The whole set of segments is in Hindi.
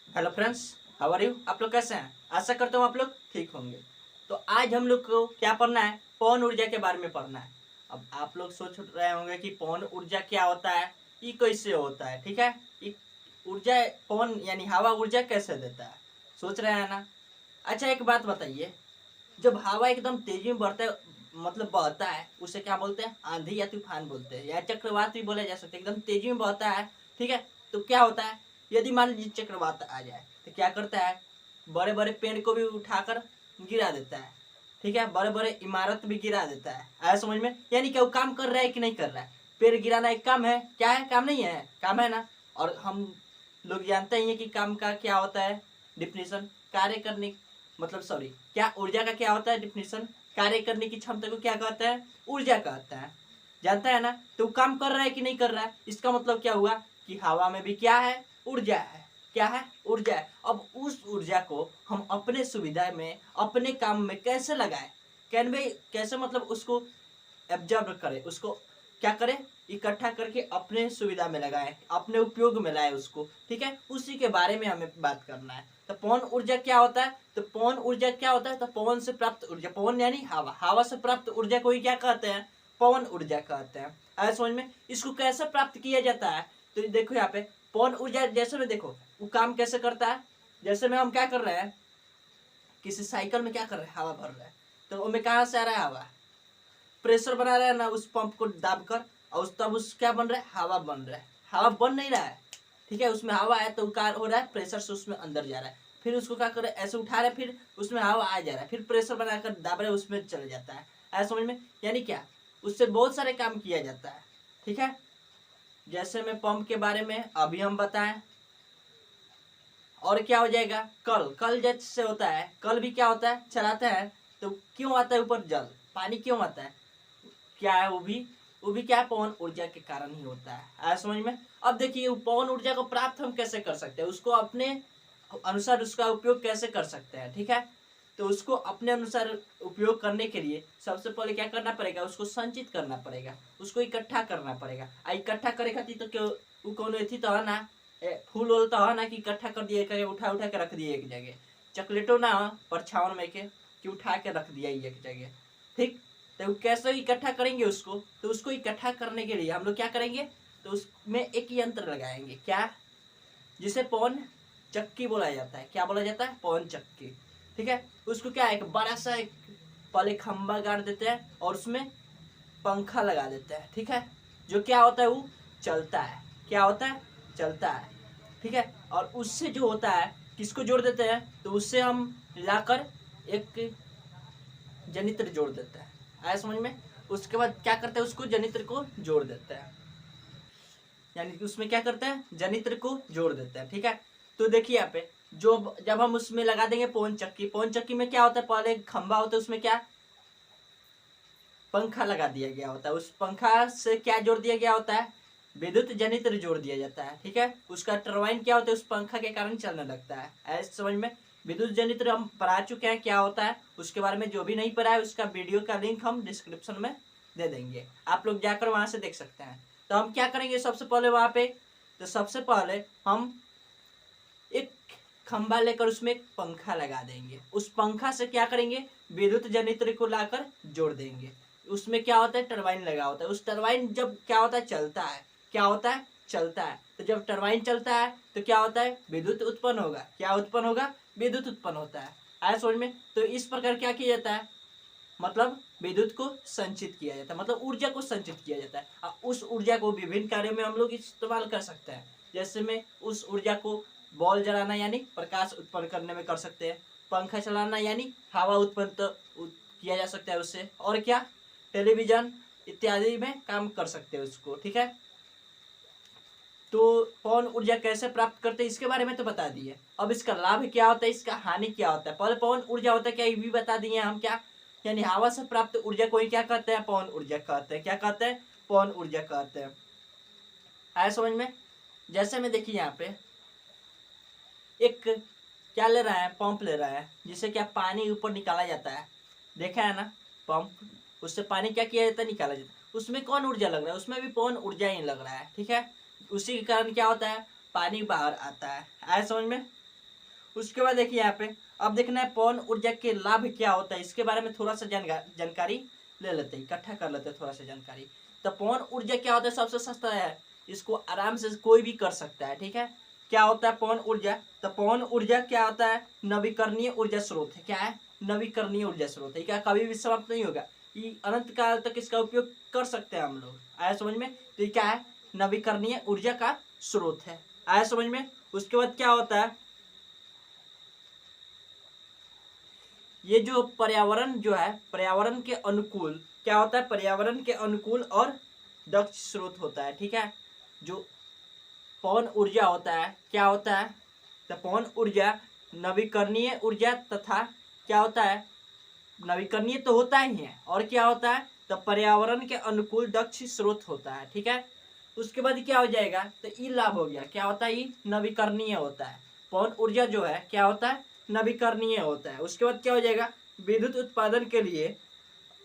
Hello friends, how are you. आप लोग कैसे हैं? आशा करता हूँ आप लोग ठीक होंगे। तो आज हम लोग को क्या पढ़ना है? पवन ऊर्जा के बारे में पढ़ना है। अब आप लोग सोच रहे होंगे कि पवन ऊर्जा क्या होता है, ये कैसे होता है। ठीक है, ये ऊर्जा पवन यानी हवा ऊर्जा कैसे देता है, सोच रहे हैं ना। अच्छा, एक बात बताइए, जब हवा एकदम तेजी में बढ़ता है, मतलब बहता है, उसे क्या बोलते हैं? आंधी या तूफान बोलते हैं, या चक्रवात भी बोला जा सकता है। एकदम तेजी में बहता है, ठीक है। तो क्या होता है, यदि मान लीजिए चक्रवात आ जाए तो क्या करता है? बड़े बड़े पेड़ को भी उठाकर गिरा देता है, ठीक है। बड़े बड़े इमारत भी गिरा देता है। आया समझ में? यानी क्या वो काम कर रहा है कि नहीं कर रहा है? पेड़ गिराना एक काम है, क्या है? काम नहीं है, काम है ना। और हम लोग जानते ही हैं कि काम का क्या होता है डिफिनीशन। कार्य करने, मतलब सॉरी, क्या ऊर्जा का क्या होता है डिफिनीशन? कार्य करने की क्षमता को क्या कहता है? ऊर्जा कहता है। जानता है ना। तो काम कर रहा है कि नहीं कर रहा है, इसका मतलब क्या हुआ कि हवा में भी क्या है? ऊर्जा है। क्या है? ऊर्जा है। अब उस ऊर्जा को हम अपने सुविधा में, अपने काम में कैसे लगाए? कैन वे कैसे, मतलब उसको एब्जॉर्ब करे, उसको क्या करे? इकट्ठा करके अपने सुविधा में लगाए, अपने उपयोग में लाए उसको, ठीक है। उसी के बारे में हमें बात करना है। तो पवन ऊर्जा क्या होता है? तो पवन ऊर्जा क्या होता है? तो पवन से प्राप्त ऊर्जा, पवन यानी हवा, हवा से प्राप्त ऊर्जा को ही क्या कहते हैं? पवन ऊर्जा कहते हैं। आया समझ में? इसको कैसे प्राप्त किया जाता है? तो देखो यहाँ पे पवन ऊर्जा, जैसे में देखो वो काम कैसे करता है। जैसे में हम क्या कर रहे हैं, किसी साइकिल में क्या कर रहे हैं, हवा भर रहे हैं। तो उनमें कहाँ से आ रहा है हवा? प्रेशर बना रहा है ना उस पंप को दाब कर, और उस तब उस क्या बन रहा है? हवा बन रहा है। हवा बन नहीं रहा है, ठीक है। उसमें हवा है तो क्या हो रहा है? प्रेशर से उसमें अंदर जा रहा है। फिर उसको क्या कर रहे हैं? ऐसे उठा रहे हैं, फिर उसमें हवा आ जा रहा है, फिर प्रेशर बनाकर दाब रहे हैं, उसमें चले जाता है। ऐसा समझ में? यानी क्या, उससे बहुत सारे काम किया जाता है, ठीक है। जैसे मैं पंप के बारे में अभी हम बताएं। और क्या हो जाएगा? कल, कल जैसे होता है, कल भी क्या होता है? चलाते हैं तो क्यों आता है ऊपर जल, पानी क्यों आता है? क्या है वो भी क्या है? पवन ऊर्जा के कारण ही होता है। आया समझ में? अब देखिए पवन ऊर्जा को प्राप्त हम कैसे कर सकते हैं, उसको अपने अनुसार उसका उपयोग कैसे कर सकते हैं, ठीक है। तो उसको अपने अनुसार उपयोग करने के लिए सबसे पहले क्या करना पड़ेगा? उसको संचित करना पड़ेगा, उसको इकट्ठा करना पड़ेगा। आ इकट्ठा करे खातिर तो क्यों, वो कौन थी तो है ना, फूल वूल तो है ना कि इकट्ठा कर दिए, कहीं उठा उठा के रख दिए एक जगह। चॉकलेटो ना परछावन में के कि उठा के रख दिया एक जगह, ठीक। तो कैसे इकट्ठा करेंगे उसको? तो उसको इकट्ठा करने के लिए हम लोग क्या करेंगे? तो उसमें एक यंत्र लगाएंगे, क्या, जिसे पवन चक्की बोला जाता है। क्या बोला जाता है? पवन चक्की, ठीक है। उसको क्या, एक बड़ा सा एक पहले खंबा गाड़ देते हैं और उसमें पंखा लगा देते हैं, ठीक है। जो क्या होता है, वो चलता है। क्या होता है? चलता है, ठीक है। और उससे जो होता है, किसको जोड़ देते हैं? तो उससे हम लाकर एक जनित्र जोड़ देता है। आया समझ में? उसके बाद क्या करता है? उसको जनित्र को जोड़ देता है, यानी कि उसमें क्या करता है? जनित्र को जोड़ देता है, ठीक है। तो देखिए यहाँ पे जो जब हम उसमें लगा देंगे पवन चक्की, पवन चक्की में क्या होता है? पहले खंबा होता है, उसमें क्या, पंखा लगा दिया गया होता है। उस पंखा से क्या जोड़ दिया गया होता है? विद्युत जनित्र जोड़ दिया जाता है, ठीक है। उसका टरबाइन क्या होता है? उस पंखा के कारण चलने लगता है। ऐसे समझ में? विद्युत जनित्र हम पढ़ा चुके हैं क्या होता है, उसके बारे में जो भी नहीं पढ़ा है उसका वीडियो का लिंक हम डिस्क्रिप्शन में दे देंगे, आप लोग जाकर वहां से देख सकते हैं। तो हम क्या करेंगे सबसे पहले वहां पे? तो सबसे पहले हम एक खंबा लेकर उसमें एक पंखा लगा देंगे। उस पंखा से क्या करेंगे? विद्युत जनित्र को लाकर जोड़ देंगे। उसमें क्या होता है? टरबाइन लगा होता है। उस टरबाइन जब क्या होता है? चलता है। क्या होता है? चलता है। तो जब टरबाइन चलता है तो क्या होता है? विद्युत उत्पन्न होगा। क्या उत्पन्न होगा? विद्युत उत्पन्न होता है। आया समझ में? तो इस प्रकार क्या किया जाता है, मतलब विद्युत को संचित किया जाता है, मतलब ऊर्जा को संचित किया जाता है। और उस ऊर्जा को विभिन्न कार्यों में हम लोग इस्तेमाल कर सकते हैं। जैसे में उस ऊर्जा को बॉल जलाना यानी प्रकाश उत्पन्न करने में कर सकते हैं, पंखा चलाना यानी हवा उत्पन्न तो किया जा सकता है उससे, और क्या, टेलीविजन इत्यादि में काम कर सकते हैं उसको, ठीक है। तो पवन ऊर्जा कैसे प्राप्त करते हैं इसके बारे में तो बता दिए। अब इसका लाभ क्या होता है, इसका हानि क्या होता है? पहले पवन ऊर्जा होता है क्या, ये भी बता दिए हम। क्या, यानी हवा से प्राप्त ऊर्जा को ही क्या कहते हैं? पवन ऊर्जा कहते हैं। क्या कहते हैं? पवन ऊर्जा कहते हैं। आया समझ में? जैसे में देखिए यहाँ पे एक क्या ले रहा है, पंप ले रहा है, जिससे क्या पानी ऊपर निकाला जाता है। देखा है ना पंप, उससे पानी क्या किया जाता है? निकाला जाता है। उसमें कौन ऊर्जा लग रहा है? उसमें भी पवन ऊर्जा ही लग रहा है, ठीक है। उसी के कारण क्या होता है? पानी बाहर आता है। आया समझ में? उसके बाद देखिए यहाँ पे अब देखना है पवन ऊर्जा के लाभ क्या होता है, इसके बारे में थोड़ा सा जानकारी ले लेते हैं, इकट्ठा कर लेते हैं थोड़ा सा जानकारी। तो पवन ऊर्जा क्या होता है, सबसे सस्ता है, इसको आराम से कोई भी कर सकता है, ठीक है। क्या होता है पवन ऊर्जा, तो पवन ऊर्जा क्या होता है, नवीकरणीय ऊर्जा स्रोत है। क्या है, नवीकरणीय ऊर्जा स्रोत है। क्या कभी भी समाप्त नहीं होगा, ये अनंत काल तक इसका उपयोग कर सकते हैं हम लोग। आया समझ में, तो ये क्या है, नवीकरणीय ऊर्जा का स्रोत है। आया समझ में। उसके बाद क्या होता है, ये जो पर्यावरण जो है, पर्यावरण के अनुकूल क्या होता है, पर्यावरण के अनुकूल और दक्ष स्रोत होता है, ठीक है। जो पवन ऊर्जा होता है क्या होता है, तो पवन ऊर्जा नवीकरणीय ऊर्जा तथा क्या होता है, नवीकरणीय तो होता ही है, और क्या होता है, तो पर्यावरण के अनुकूल दक्ष स्रोत होता है, ठीक है। उसके बाद क्या हो जाएगा, तो ई लाभ हो गया, क्या होता है, ई नवीकरणीय होता है। पवन ऊर्जा जो है क्या होता है, नवीकरणीय होता है। उसके बाद क्या हो जाएगा, विद्युत उत्पादन के लिए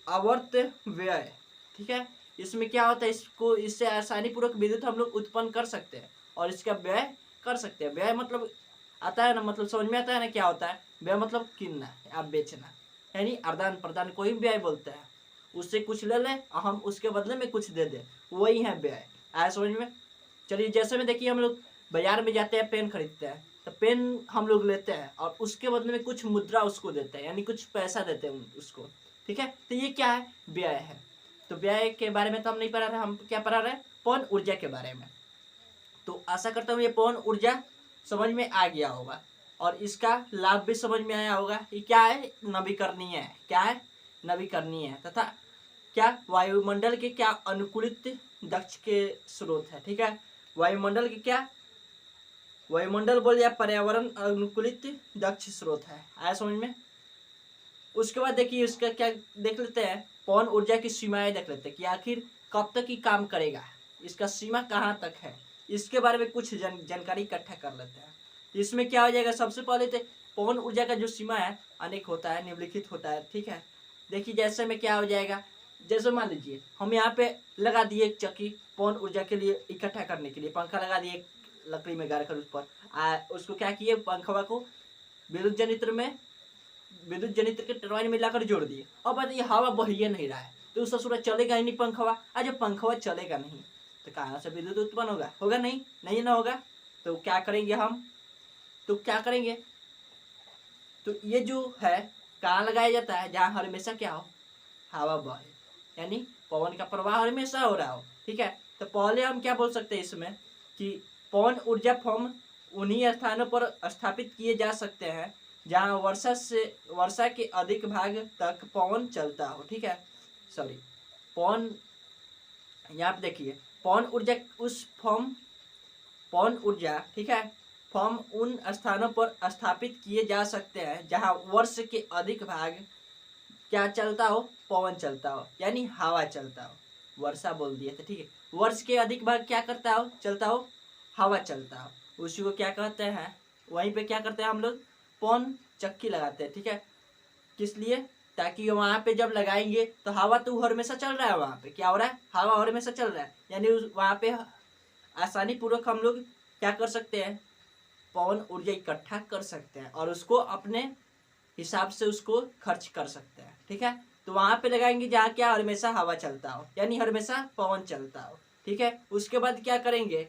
आवर्त व्यय, ठीक है। इसमें क्या होता है, इसको इससे आसानी पूर्वक विद्युत हम लोग उत्पन्न कर सकते हैं और इसका व्यय कर सकते हैं। व्यय मतलब आता है ना, मतलब समझ में आता है ना क्या होता है व्यय, मतलब किनना या बेचना, यानी आदान प्रदान को ही व्यय बोलते हैं। उससे कुछ ले लें और हम उसके बदले में कुछ दे दें, वही है व्यय। आया समझ में। चलिए जैसे में देखिए, हम लोग बाजार में जाते हैं, पेन खरीदते हैं, तो पेन हम लोग लेते हैं और उसके बदले में कुछ मुद्रा उसको देते हैं, यानी कुछ पैसा देते हैं उसको, ठीक है। तो ये क्या है, व्यय है। तो व्यय के बारे में तो हम नहीं पढ़ा रहे, हम क्या पढ़ा रहे हैं, पवन ऊर्जा के बारे में। तो आशा करता हूँ ये पवन ऊर्जा समझ में आ गया होगा और इसका लाभ भी समझ में आया होगा। ये क्या है, नवीकरणीय है। क्या है, नवीकरणीय है तथा क्या वायुमंडल के क्या अनुकूलित दक्ष के स्रोत है, ठीक है। वायुमंडल के क्या, वायुमंडल बोल या पर्यावरण अनुकूलित दक्ष स्रोत है। आया समझ में। उसके बाद देखिए इसका क्या देख लेते हैं, पवन ऊर्जा की सीमाएं देख लेते हैं कि आखिर कब तक ही काम करेगा, इसका सीमा कहाँ तक है, इसके बारे में कुछ जानकारी इकट्ठा कर लेते हैं। इसमें क्या हो जाएगा, सबसे पहले तो पवन ऊर्जा का जो सीमा है अनेक होता है, निम्नलिखित होता है, ठीक है। देखिए जैसे में क्या हो जाएगा, जैसे मान लीजिए हम यहाँ पे लगा दिए एक चक्की पवन ऊर्जा के लिए इकट्ठा करने के लिए, पंखा लगा दिए लकड़ी में गाड़ कर उस पर उसको क्या किए, पंखवा को विद्युत जनित्र में, विद्युत जनित्र के टरबाइन में लाकर जोड़ दिए। अब बात ये हवा बहिए नहीं रहा है, तो ससुरा चलेगा ही नहीं पंखवा। आज जब पंखवा चलेगा नहीं तो कहाँ से विद्युत उत्पन्न होगा, होगा नहीं, नहीं ना होगा। तो क्या करेंगे हम, तो क्या करेंगे, तो ये जो है कहाँ लगाया जाता है, जहाँ हमेशा क्या हो, हवा बहे, यानी पवन का प्रवाह हमेशा हो रहा हो, ठीक है। तो पहले हम क्या बोल सकते हैं इसमें कि पवन ऊर्जा फॉर्म उन्हीं स्थानों पर स्थापित किए जा सकते हैं जहाँ वर्षा के अधिक भाग तक पवन चलता हो, ठीक है। सॉरी, पवन, यहाँ पे देखिए पवन ऊर्जा उस फॉर्म, पवन ऊर्जा, ठीक है, फॉर्म उन स्थानों पर स्थापित किए जा सकते हैं जहाँ वर्ष के अधिक भाग क्या चलता हो, पवन चलता हो, यानी हवा चलता हो। वर्षा बोल दिए थे, ठीक है। वर्ष के अधिक भाग क्या करता हो, चलता हो, हवा चलता हो, उसी को क्या कहते हैं, वहीं पे क्या करते हैं हम लोग, पवन चक्की लगाते हैं, ठीक है। किस लिए, ताकि वहाँ पे जब लगाएंगे तो हवा तो हमेशा चल रहा है, वहाँ पे क्या हो रहा है, हवा हमेशा चल रहा है, यानी वहाँ पे आसानी पूर्वक हम लोग क्या कर सकते हैं, पवन ऊर्जा इकट्ठा कर सकते हैं और उसको अपने हिसाब से उसको खर्च कर सकते हैं, ठीक है। तो वहां पे लगाएंगे जहाँ क्या हमेशा हवा चलता हो, यानी हमेशा पवन चलता हो, ठीक है। उसके बाद क्या करेंगे,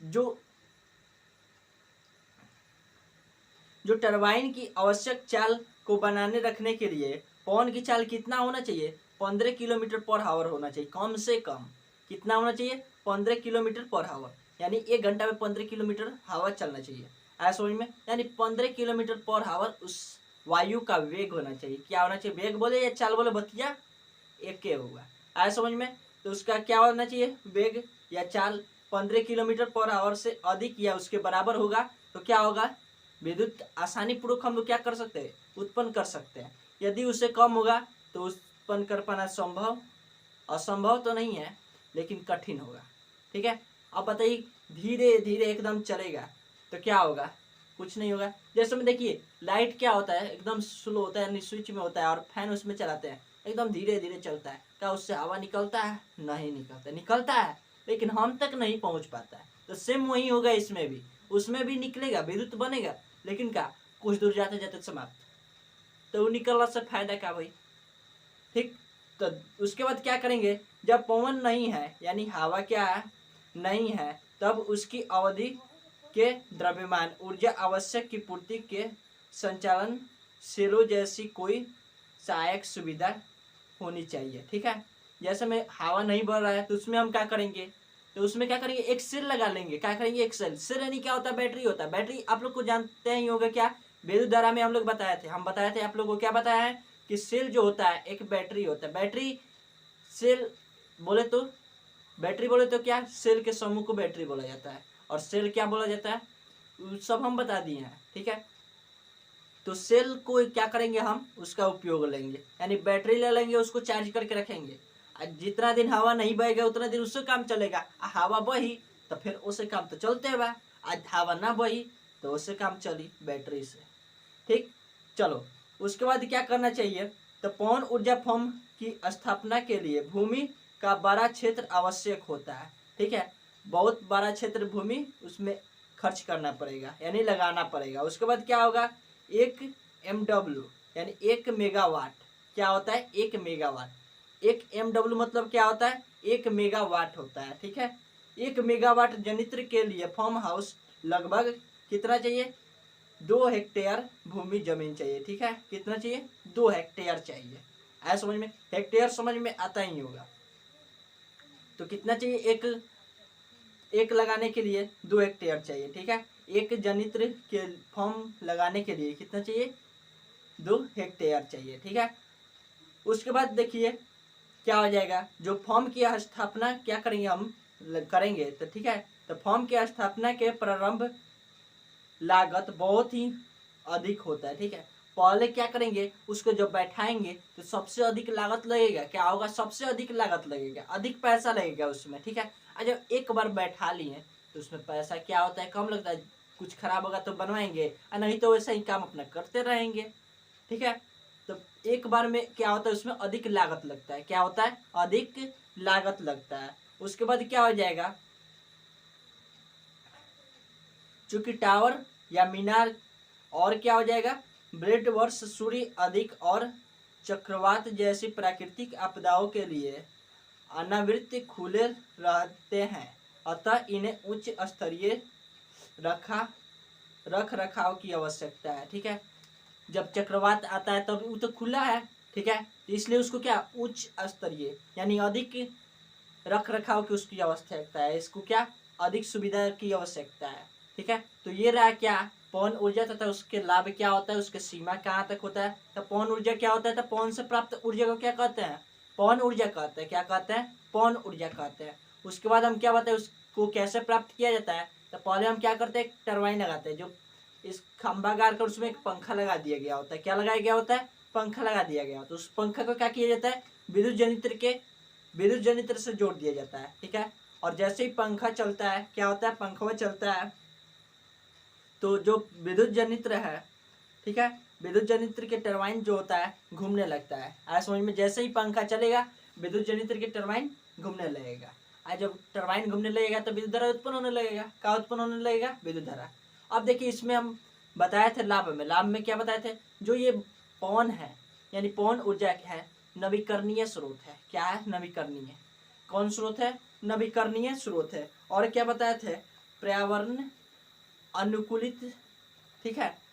जो टरबाइन की आवश्यक चाल को बनाने रखने के लिए पवन की चाल कितना होना चाहिए, 15 किलोमीटर पर आवर होना चाहिए, कम से कम कितना होना चाहिए, 15 किलोमीटर पर आवर, यानी 1 घंटा में 15 किलोमीटर हवा चलना चाहिए। आया समझ में, यानी 15 किलोमीटर पर आवर उस वायु का वेग होना चाहिए। क्या होना चाहिए, वेग बोले या चाल बोले, बतिया एक के होगा। आया समझ में। तो उसका क्या होना चाहिए, वेग या चाल 15 किलोमीटर पर आवर से अधिक या उसके बराबर होगा तो क्या होगा, विद्युत आसानी पूर्वक हम लोग क्या कर सकते हैं, उत्पन्न कर सकते हैं। यदि उससे कम होगा तो उत्पन्न कर पाना संभव, असंभव तो नहीं है लेकिन कठिन होगा, ठीक है। अब बताइए धीरे धीरे एकदम चलेगा तो क्या होगा, कुछ नहीं होगा। जैसे में देखिए लाइट क्या होता है, एकदम स्लो होता है, यानी स्विच में होता है और फैन उसमें चलाते हैं, एकदम धीरे धीरे चलता है, क्या उससे हवा निकलता है, नहीं निकलता, निकलता है लेकिन हम तक नहीं पहुंच पाता है। तो सेम वही होगा इसमें भी, उसमें भी निकलेगा, विद्युत बनेगा लेकिन क्या कुछ दूर जाते जाते समाप्त। तो वो निकलने से फायदा क्या भाई। ठीक। तो उसके बाद क्या करेंगे, जब पवन नहीं है यानी हवा क्या है नहीं है, तब उसकी अवधि के द्रव्यमान ऊर्जा आवश्यक की पूर्ति के संचालन सेलों जैसी कोई सहायक सुविधा होनी चाहिए। ठीक है, जैसे में हवा नहीं बढ़ रहा है तो उसमें हम क्या करेंगे, तो उसमें क्या करेंगे एक सेल लगा लेंगे। क्या करेंगे, एक सेल यानी क्या होता है, बैटरी होता है। बैटरी आप लोग को जानते ही होगा, क्या विद्युत धारा में हम लोग बताए थे आप लोग को क्या बताया है कि सेल जो होता है एक बैटरी होता है। बैटरी सेल बोले तो क्या सेल के समूह को बैटरी बोला जाता है, और सेल क्या बोला जाता है सब हम बता दिए हैं। ठीक है, तो सेल को क्या करेंगे हम उसका उपयोग लेंगे, यानी बैटरी ले लेंगे उसको चार्ज करके रखेंगे। जितना दिन हवा नहीं बहेगा उतना दिन उससे काम चलेगा। हवा बही तो फिर उससे काम तो चलते बा, आज हवा ना बही तो उससे काम चली बैटरी से। ठीक, चलो उसके बाद क्या करना चाहिए, तो पवन ऊर्जा फर्म की स्थापना के लिए भूमि का बड़ा क्षेत्र आवश्यक होता है। ठीक है, बहुत बड़ा क्षेत्र भूमि उसमें खर्च करना पड़ेगा यानी लगाना पड़ेगा। उसके बाद क्या होगा, 1 MW यानी 1 मेगावाट। क्या होता है 1 मेगावाट, 1 MW मतलब क्या होता है 1 मेगावाट होता है। ठीक है, 1 मेगावाट जनित्र के लिए फार्म हाउस लगभग कितना चाहिए, 2 हेक्टेयर भूमि जमीन चाहिए। ठीक है, कितना चाहिए 2 हेक्टेयर चाहिए। आया समझ में, हेक्टेयर समझ में आता ही होगा। तो कितना चाहिए, एक लगाने के लिए 2 हेक्टेयर चाहिए। ठीक है, एक जनित्र के फॉर्म लगाने के लिए कितना चाहिए 2 हेक्टेयर चाहिए। ठीक है, उसके बाद देखिए क्या हो जाएगा, जो फॉर्म की स्थापना क्या करेंगे हम करेंगे तो ठीक है, तो फॉर्म की स्थापना के प्रारंभ लागत बहुत ही अधिक होता है। ठीक है, पहले क्या करेंगे उसको जब बैठाएंगे तो सबसे अधिक लागत लगेगा, क्या होगा सबसे अधिक लागत लगेगा, अधिक पैसा लगेगा उसमें। ठीक है, और जब एक बार बैठा लिए तो उसमें पैसा क्या होता है कम लगता है, कुछ खराब होगा तो बनवाएंगे और नहीं तो वैसा ही काम अपना करते रहेंगे। ठीक है, तो एक बार में क्या होता है उसमें अधिक लागत लगता है, क्या होता है अधिक लागत लगता है। उसके बाद क्या हो जाएगा, चूंकि टावर या मीनार और क्या हो जाएगा, ब्लेड वर्ष सूर्य अधिक और चक्रवात जैसी प्राकृतिक आपदाओं के लिए अनावृत खुले रहते हैं, अतः इन्हें उच्च स्तरीय रख रखाव की आवश्यकता है। ठीक है, जब चक्रवात आता है तब वो तो खुला है। ठीक है, तो इसलिए उसको क्या उच्च स्तरीय यानी अधिक रख रखाव की उसकी आवश्यकता है, इसको क्या अधिक सुविधा की आवश्यकता है। ठीक है, तो ये रहा क्या पवन ऊर्जा तथा उसके लाभ क्या होता है, उसके सीमा कहाँ तक होता है। तो पवन ऊर्जा क्या होता है, तो पवन से प्राप्त ऊर्जा को क्या कहते हैं, पवन ऊर्जा कहते हैं। क्या कहते हैं, पवन ऊर्जा कहते हैं। उसके बाद हम क्या बताए उसको कैसे प्राप्त किया जाता है, तो पहले हम क्या करते हैं एक टरबाइन लगाते हैं, जो इस खंभा गाड़ कर उसमें एक पंखा लगा दिया गया होता है। क्या लगाया गया होता है, पंखा लगा दिया गया होता है। उस पंखा को क्या किया जाता है, विद्युत जनित्र से जोड़ दिया जाता है। ठीक है, और जैसे ही पंखा चलता है क्या होता है, पंखा चलता है तो जो विद्युत जनित्र है, ठीक है, विद्युत जनित्र के टरबाइन जो होता है घूमने लगता है। आज समझ में, जैसे ही पंखा चलेगा विद्युत जनित्र के टरबाइन घूमने लगेगा। आज जब टरबाइन घूमने लगेगा तो विद्युत धारा उत्पन्न होने लगेगा। क्या उत्पन्न होने लगेगा, विद्युत धारा। अब देखिए इसमें हम बताए थे लाभ में क्या बताए थे, जो ये पवन है यानी पवन ऊर्जा है नवीकरणीय स्रोत है। क्या है, नवीकरणीय, कौन स्रोत है, नवीकरणीय स्रोत है। और क्या बताए थे, पर्यावरण अनुकूलित। ठीक है,